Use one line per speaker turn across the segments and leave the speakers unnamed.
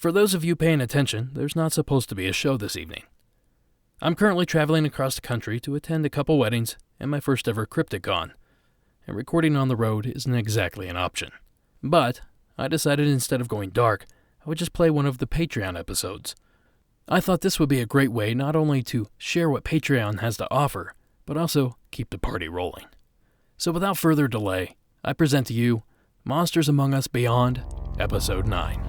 For those of you paying attention, there's not supposed to be a show this evening. I'm currently traveling across the country to attend a couple weddings and my first ever Crypticon, and recording on the road isn't exactly an option. But I decided instead of going dark, I would just play one of the Patreon episodes. I thought this would be a great way not only to share what Patreon has to offer, but also keep the party rolling. So without further delay, I present to you Monsters Among Us Beyond, Episode 9.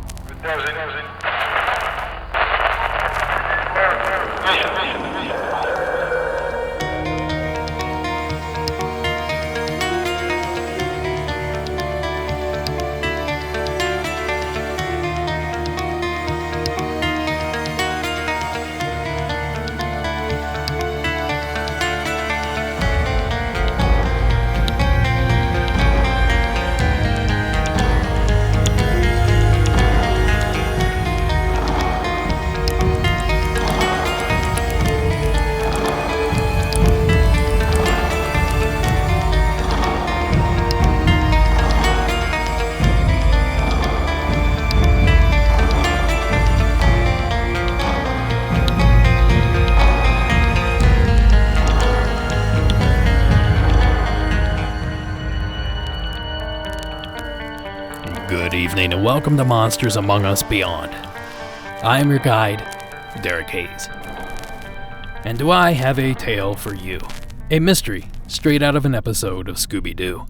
Good evening and welcome to Monsters Among Us Beyond. I am your guide, Derek Hayes. And do I have a tale for you? A mystery straight out of an episode of Scooby-Doo.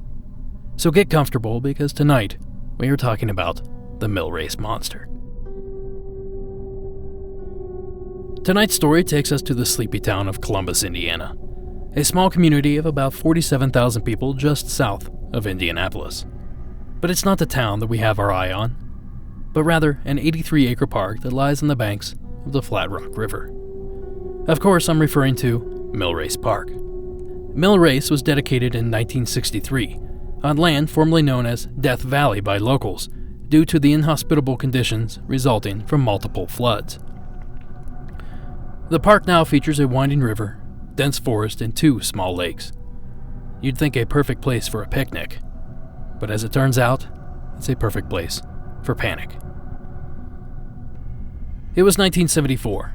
So get comfortable because tonight we are talking about the Millrace Monster. Tonight's story takes us to the sleepy town of Columbus, Indiana, a small community of about 47,000 people just south of Indianapolis. But it's not the town that we have our eye on, but rather an 83-acre park that lies on the banks of the Flat Rock River. Of course, I'm referring to Millrace Park. Millrace was dedicated in 1963 on land formerly known as Death Valley by locals due to the inhospitable conditions resulting from multiple floods. The park now features a winding river, dense forest, and 2 small lakes. You'd think a perfect place for a picnic. But as it turns out, it's a perfect place for panic. It was 1974.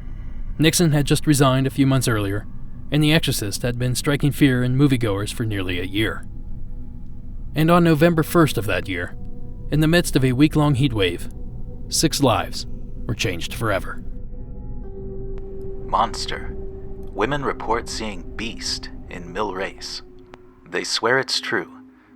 Nixon had just resigned a few months earlier, and The Exorcist had been striking fear in moviegoers for nearly a year. And on November 1st of that year, in the midst of a week-long heat wave, 6 lives were changed forever.
Monster. Women report seeing Beast in Millrace. They swear it's true.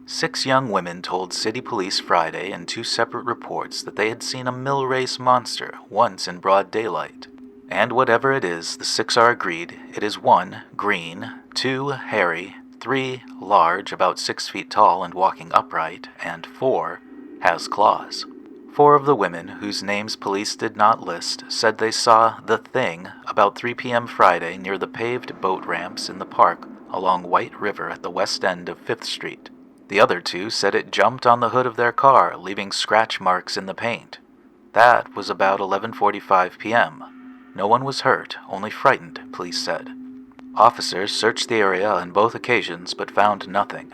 6 young women told city police Friday in 2 separate reports that they had seen a Millrace monster once in broad daylight. And whatever it is, the 6 are agreed it is 1, green, 2, hairy, 3, large, about 6 feet tall and walking upright, and 4, has claws. 4 of the women, whose names police did not list, said they saw the thing about 3 p.m. Friday near the paved boat ramps in the park along White River at the west end of 5th Street. The other 2 said it jumped on the hood of their car, leaving scratch marks in the paint. That was about 11:45 p.m. No one was hurt, only frightened, police said. Officers searched the area on both occasions but found nothing.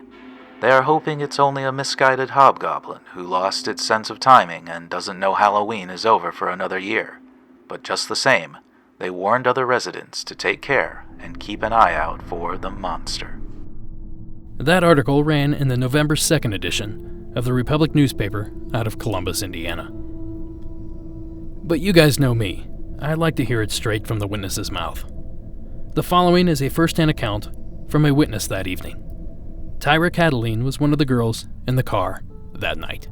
They are hoping it's only a misguided hobgoblin who lost its sense of timing and doesn't know Halloween is over for another year. But just the same, they warned other residents to take care and keep an eye out for the monster.
That article ran in the November 2nd edition of the Republic newspaper out of Columbus, Indiana. But you guys know me. I like to hear it straight from the witness's mouth. The following is a first-hand account from a witness that evening. Tyra Cataline was one of the girls in the car that night.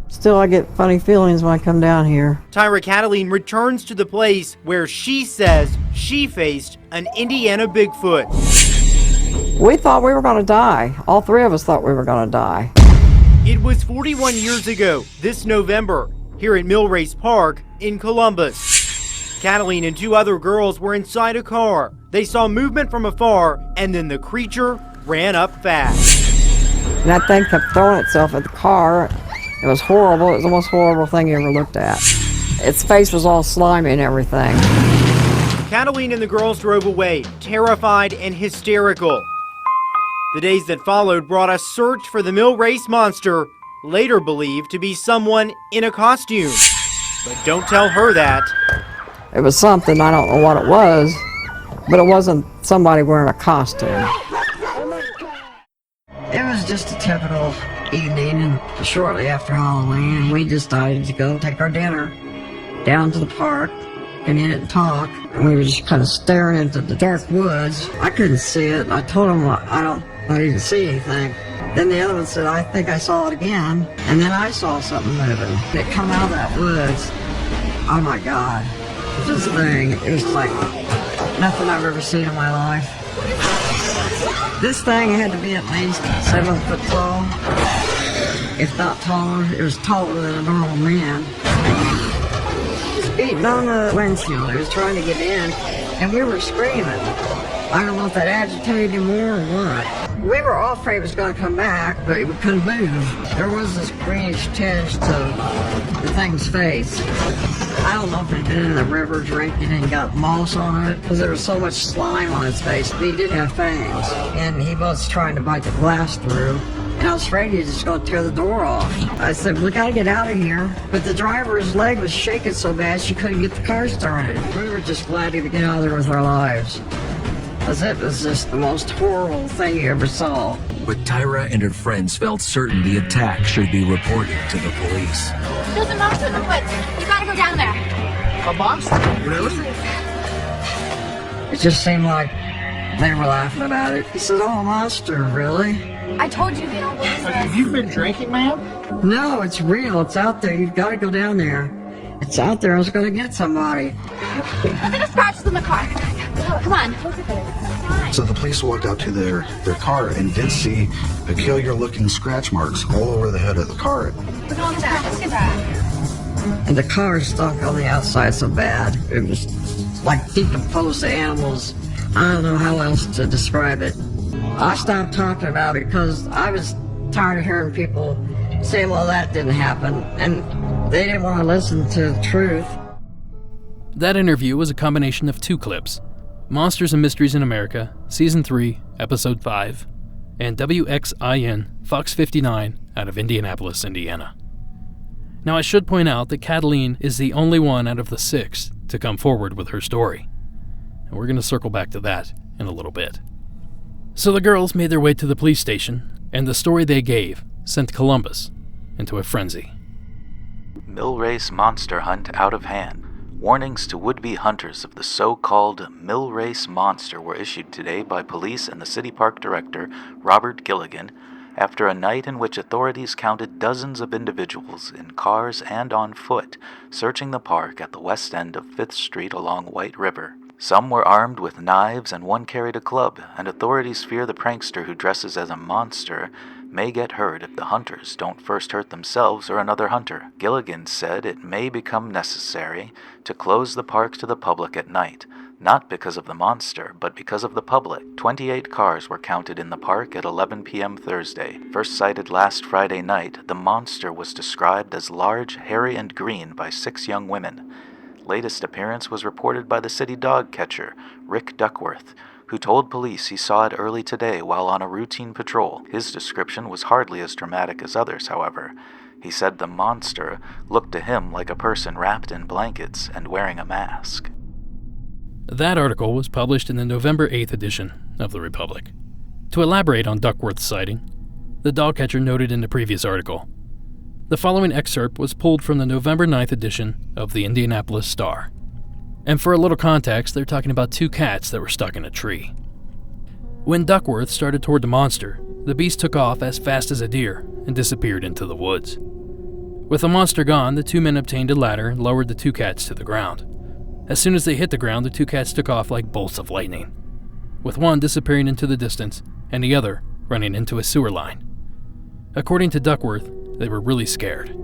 Still, I get funny feelings when I come down here.
Tyra Cataline returns to the place where she says she faced an Indiana Bigfoot.
We thought we were going to die. All 3 of us thought we were going to die.
It was 41 years ago, this November, here at Millrace Park in Columbus. Cataline and 2 other girls were inside a car. They saw movement from afar, and then the creature ran up fast.
And that thing kept throwing itself at the car. It was horrible. It was the most horrible thing you ever looked at. Its face was all slimy and everything.
Cataline and the girls drove away, terrified and hysterical. The days that followed brought a search for the Millrace monster, later believed to be someone in a costume. But don't tell her that.
It was something, I don't know what it was, but it wasn't somebody wearing a costume. It was just a typical evening, and shortly after Halloween, we decided to go take our dinner down to the park and eat and talk. And we were just kind of staring into the dark woods. I couldn't see it. I told him I didn't see anything. Then the other one said, I think I saw it again. And then I saw something moving. It come out of that woods. Oh my God. This thing, it was like nothing I've ever seen in my life. This thing had to be at least 7 foot tall, if not taller. It was taller than a normal man. He was beating on the windshield. He was trying to get in, and we were screaming. I don't know if that agitated him more or what. We were all afraid it was going to come back, but we couldn't move. There was this greenish tinge to the thing's face. I don't know if he'd been in the river drinking and got moss on it, because there was so much slime on his face. But he did have fangs, and he was trying to bite the glass through. And I was afraid he was just going to tear the door off. I said, we got to get out of here. But the driver's leg was shaking so bad she couldn't get the car started. We were just glad to get out of there with our lives, because it was just the most horrible thing you ever saw.
But Tyra and her friends felt certain the attack should be reported to the police.
There's a monster in the woods. You gotta go down there.
A monster? Really?
It just seemed like they were laughing about it. He said, oh, a monster, really?
I told you they don't believe this.
Have you been drinking, ma'am?
No, it's real. It's out there. You've got to go down there. It's out there. I was going to get somebody.
Look at the scratches in the car. Come on.
So the police walked out to their car and did see peculiar-looking scratch marks all over the hood of the car.
Look at all the scratches. Look at that.
And the car stunk on the outside so bad. It was like decomposed animals. I don't know how else to describe it. I stopped talking about it because I was tired of hearing people say, well, that didn't happen. And they didn't want to listen to the truth.
That interview was a combination of 2 clips: Monsters and Mysteries in America, Season 3, Episode 5, and WXIN Fox 59 out of Indianapolis, Indiana. Now, I should point out that Cataline is the only one out of the 6 to come forward with her story, and we're going to circle back to that in a little bit. So the girls made their way to the police station, and the story they gave sent Columbus into a frenzy.
Millrace monster hunt out of hand. Warnings to would-be hunters of the so-called Millrace monster were issued today by police and the city park director, Robert Gilligan, after a night in which authorities counted dozens of individuals in cars and on foot searching the park at the west end of 5th Street along White River. Some were armed with knives and one carried a club, and authorities fear the prankster who dresses as a monster may get hurt if the hunters don't first hurt themselves or another hunter. Gilligan said it may become necessary to close the park to the public at night, not because of the monster, but because of the public. 28 cars were counted in the park at 11 p.m. Thursday. First sighted last Friday night, the monster was described as large, hairy, and green by 6 young women. Latest appearance was reported by the city dog catcher, Rick Duckworth, who told police he saw it early today while on a routine patrol. His description was hardly as dramatic as others, however. He said the monster looked to him like a person wrapped in blankets and wearing a mask.
That article was published in the November 8th edition of the Republic. To elaborate on Duckworth's sighting, the dog catcher noted in the previous article, the following excerpt was pulled from the November 9th edition of the Indianapolis Star. And for a little context, they're talking about 2 cats that were stuck in a tree. When Duckworth started toward the monster, the beast took off as fast as a deer and disappeared into the woods. With the monster gone, the 2 men obtained a ladder and lowered the 2 cats to the ground. As soon as they hit the ground, the 2 cats took off like bolts of lightning, with one disappearing into the distance and the other running into a sewer line. According to Duckworth, they were really scared.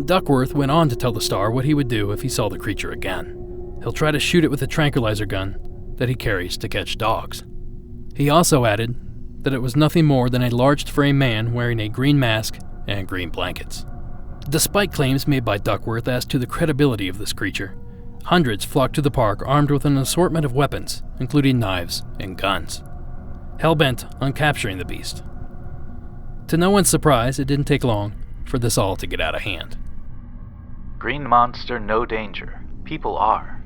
Duckworth went on to tell the Star what he would do if he saw the creature again. He'll try to shoot it with a tranquilizer gun that he carries to catch dogs. He also added that it was nothing more than a large-frame man wearing a green mask and green blankets. Despite claims made by Duckworth as to the credibility of this creature, hundreds flocked to the park armed with an assortment of weapons, including knives and guns, hell-bent on capturing the beast. To no one's surprise, it didn't take long for this all to get out of hand.
Green monster, no danger. People are.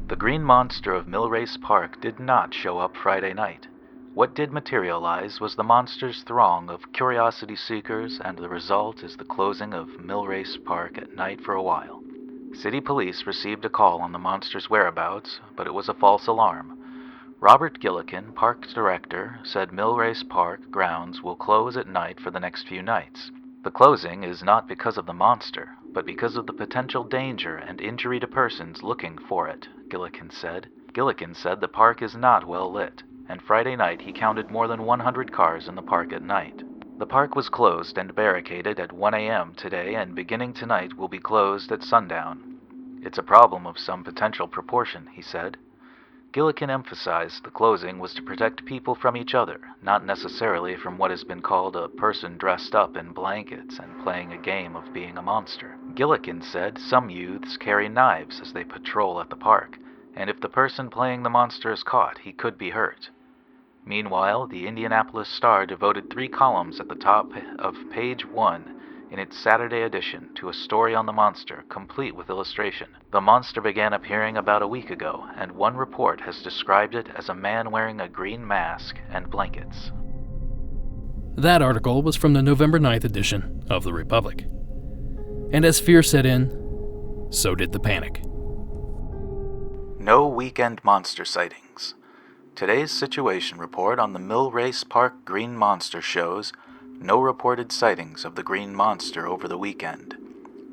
The green monster of Millrace Park did not show up Friday night. What did materialize was the monster's throng of curiosity seekers, and the result is the closing of Millrace Park at night for a while. City police received a call on the monster's whereabouts, but it was a false alarm. Robert Gillikin, park director, said Millrace Park grounds will close at night for the next few nights. The closing is not because of the monster, but because of the potential danger and injury to persons looking for it, Gillikin said. Gillikin said the park is not well lit, and Friday night he counted more than 100 cars in the park at night. The park was closed and barricaded at 1 a.m. today, and beginning tonight will be closed at sundown. It's a problem of some potential proportion, he said. Gillikin emphasized the closing was to protect people from each other, not necessarily from what has been called a person dressed up in blankets and playing a game of being a monster. Gillikin said some youths carry knives as they patrol at the park, and if the person playing the monster is caught, he could be hurt. Meanwhile, the Indianapolis Star devoted 3 columns at the top of page 1 in its Saturday edition to a story on the monster, complete with illustration. The monster began appearing about a week ago, and one report has described it as a man wearing a green mask and blankets.
That article was from the November 9th edition of The Republic. And as fear set in, so did the panic.
No weekend monster sightings. Today's situation report on the Millrace Park Green Monster shows no reported sightings of the green monster over the weekend.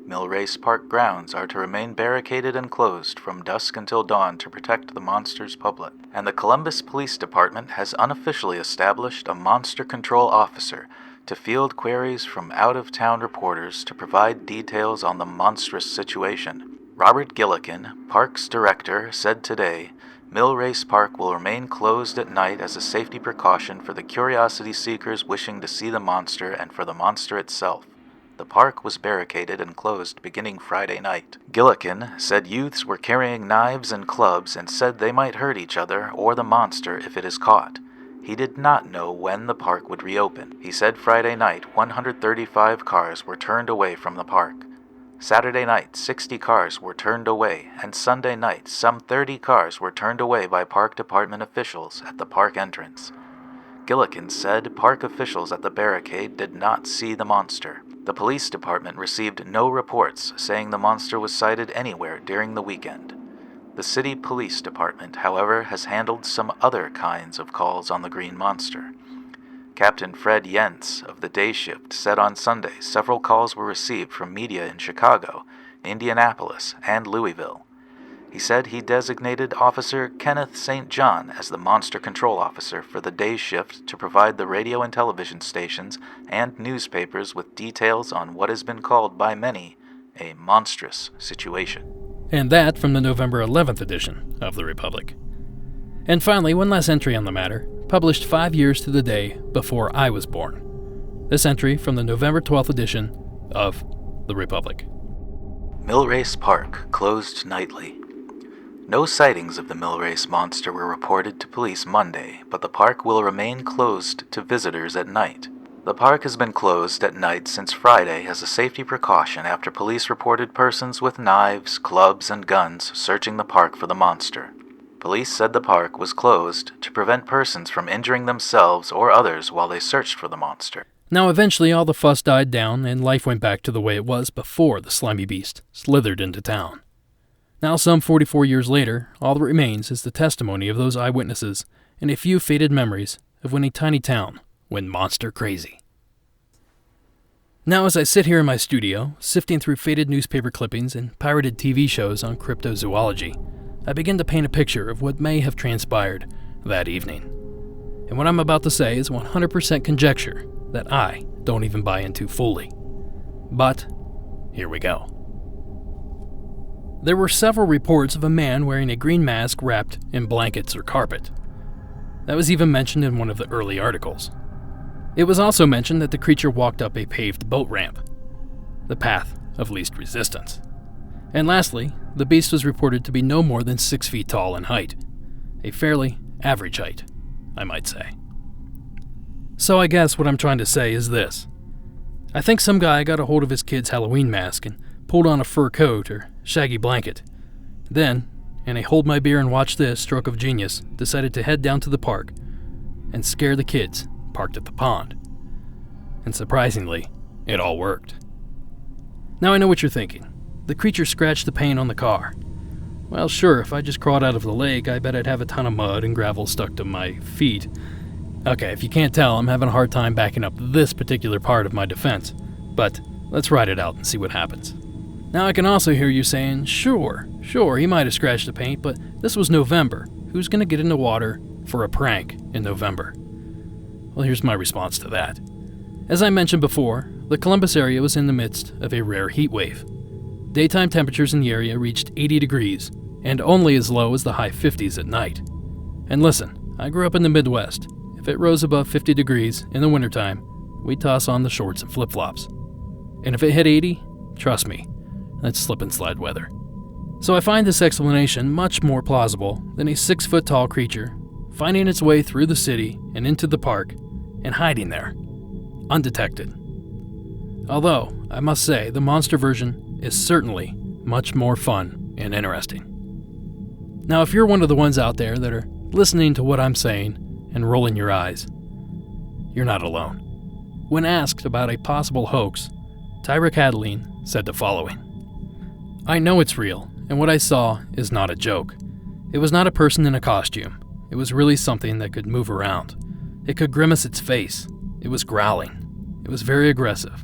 Millrace Park grounds are to remain barricaded and closed from dusk until dawn to protect the monster's public. And the Columbus Police Department has unofficially established a monster control officer to field queries from out-of-town reporters to provide details on the monstrous situation. Robert Gillikin, Parks Director, said today, Millrace Park will remain closed at night as a safety precaution for the curiosity seekers wishing to see the monster and for the monster itself. The park was barricaded and closed beginning Friday night. Gillikin said youths were carrying knives and clubs and said they might hurt each other or the monster if it is caught. He did not know when the park would reopen. He said Friday night 135 cars were turned away from the park. Saturday night, 60 cars were turned away, and Sunday night, some 30 cars were turned away by park department officials at the park entrance. Gillikin said park officials at the barricade did not see the monster. The police department received no reports saying the monster was sighted anywhere during the weekend. The city police department, however, has handled some other kinds of calls on the green monster. Captain Fred Yentz of the day shift said on Sunday several calls were received from media in Chicago, Indianapolis, and Louisville. He said he designated Officer Kenneth St. John as the monster control officer for the day shift to provide the radio and television stations and newspapers with details on what has been called by many a monstrous situation.
And that from the November 11th edition of The Republic. And finally, one last entry on the matter, published 5 years to the day before I was born. This entry from the November 12th edition of The Republic.
Millrace Park closed nightly. No sightings of the Millrace monster were reported to police Monday, but the park will remain closed to visitors at night. The park has been closed at night since Friday as a safety precaution after police reported persons with knives, clubs, and guns searching the park for the monster. Police said the park was closed to prevent persons from injuring themselves or others while they searched for the monster.
Now eventually all the fuss died down and life went back to the way it was before the slimy beast slithered into town. Now some 44 years later, all that remains is the testimony of those eyewitnesses and a few faded memories of when a tiny town went monster crazy. Now as I sit here in my studio, sifting through faded newspaper clippings and pirated TV shows on cryptozoology, I begin to paint a picture of what may have transpired that evening. And what I'm about to say is 100% conjecture that I don't even buy into fully. But here we go. There were several reports of a man wearing a green mask wrapped in blankets or carpet. That was even mentioned in one of the early articles. It was also mentioned that the creature walked up a paved boat ramp, the path of least resistance. And lastly, the beast was reported to be no more than 6 feet tall in height, a fairly average height, I might say. So I guess what I'm trying to say is this. I think some guy got a hold of his kid's Halloween mask and pulled on a fur coat or shaggy blanket. Then, in a hold-my-beer-and-watch-this stroke of genius, decided to head down to the park and scare the kids parked at the pond. And surprisingly, it all worked. Now I know what you're thinking. The creature scratched the paint on the car. Well, sure, if I just crawled out of the lake, I bet I'd have a ton of mud and gravel stuck to my feet. Okay, if you can't tell, I'm having a hard time backing up this particular part of my defense. But let's ride it out and see what happens. Now I can also hear you saying, sure, he might have scratched the paint, but this was November. Who's going to get into water for a prank in November? Well, here's my response to that. As I mentioned before, the Columbus area was in the midst of a rare heat wave. Daytime temperatures in the area reached 80 degrees, and only as low as the high 50s at night. And listen, I grew up in the Midwest. If it rose above 50 degrees in the wintertime, we'd toss on the shorts and flip-flops. And if it hit 80, trust me, that's slip-and-slide weather. So I find this explanation much more plausible than a 6-foot-tall creature finding its way through the city and into the park and hiding there, undetected. Although, I must say, the monster version is certainly much more fun and interesting. Now, if you're one of the ones out there that are listening to what I'm saying and rolling your eyes, you're not alone. When asked about a possible hoax, Tyra Cataline said the following: "I know it's real, and what I saw is not a joke. It was not a person in a costume. It was really something that could move around. It could grimace its face. It was growling. It was very aggressive.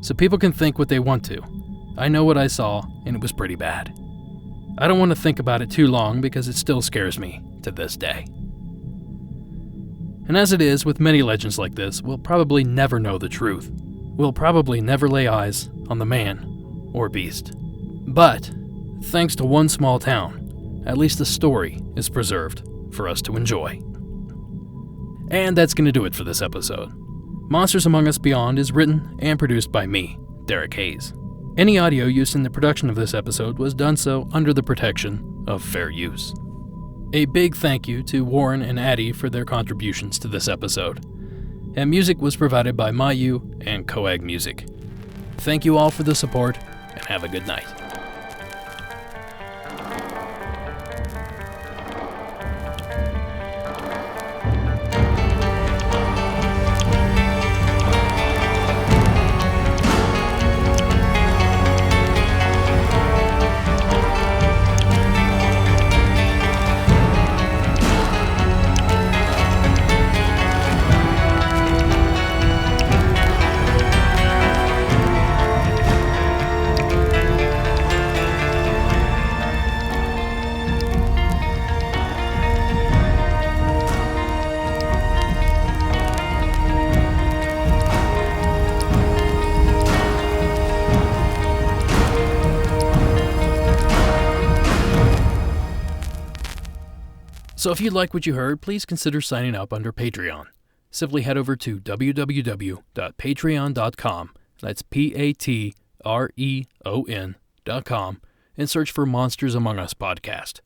So people can think what they want to. I know what I saw, and it was pretty bad. I don't want to think about it too long because it still scares me to this day." And as it is with many legends like this, we'll probably never know the truth. We'll probably never lay eyes on the man or beast. But, thanks to one small town, at least the story is preserved for us to enjoy. And that's going to do it for this episode. Monsters Among Us Beyond is written and produced by me, Derek Hayes. Any audio used in the production of this episode was done so under the protection of fair use. A big thank you to Warren and Addie for their contributions to this episode. And music was provided by Mayu and Coag Music. Thank you all for the support, and have a good night. So if you like what you heard, please consider signing up under Patreon. Simply head over to www.patreon.com, that's Patreon.com, and search for Monsters Among Us podcast.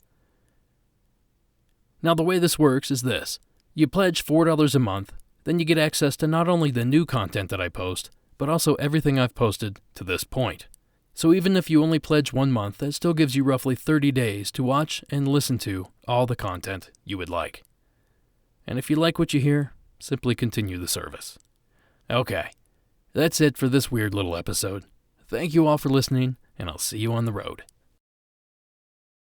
Now the way this works is this. You pledge $4 a month, then you get access to not only the new content that I post, but also everything I've posted to this point. So even if you only pledge 1 month, that still gives you roughly 30 days to watch and listen to all the content you would like. And if you like what you hear, simply continue the service. Okay, that's it for this weird little episode. Thank you all for listening, and I'll see you on the road.